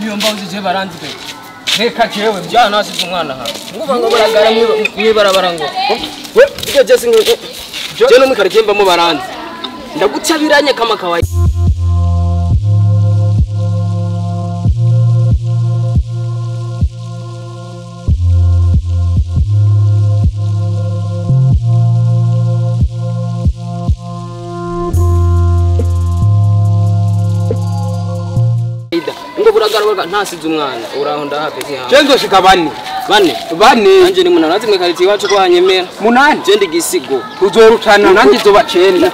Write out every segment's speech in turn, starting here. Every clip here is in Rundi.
iyo mbaho zije baranzwe reka jewe njana nasize umwana ha nguva ngo baragara mwibarabara ngo we ibyo Jesse ngo je no mwikarike mbamo baranze ndagucabiranye kama kawaii ngo buragaruka ntasize umwana uraho ndahape cyane Jenzo shika bane nanje ni munana zimwe kariti iwacu kwanyemera munani je ndi gisigo uzorutana nanje zoba 9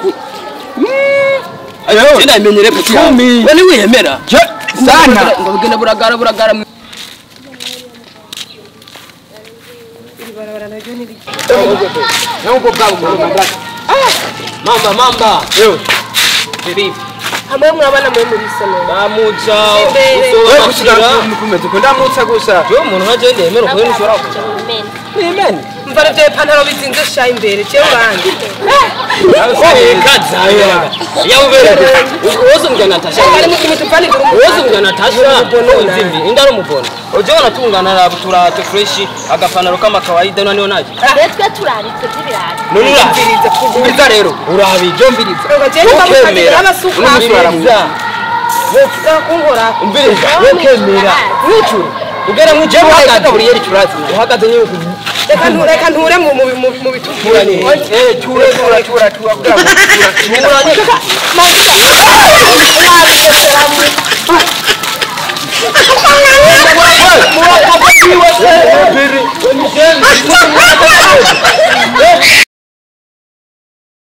ayo je ndamenyere pe cyane we ni wiyemera sana ngo bugenda buragara Barabara na joni li. Nako bwabo mamba yo bibi Hamwe mwabana mwe muri sano. bamuja wewe kushika mukumeze ko ndamutsa gusa yo umuntu haje ndemera ko nishora amen Mvara bya pantaro bizinze sha imbere cyo bandi. kaza yawubere uwozo mjya Natasha Ari mu kintu tupani buru. uwozo mjya Natasha zimbi indaro mubona ujona tungana na turate fresh agapanaro kama kawaida none naje Betwe turaritse by'ibirari. none urabiriza kubiza rero urabije mbiriza Ngo je ndamukadira abasuka. umusura Wofuka kunkora. umbiriza wekemera wicuru ugera mu je uhagaze buri yeri curazi uhagaze nyewe ku Reka nture mu bitukura ni. ture kugira Mura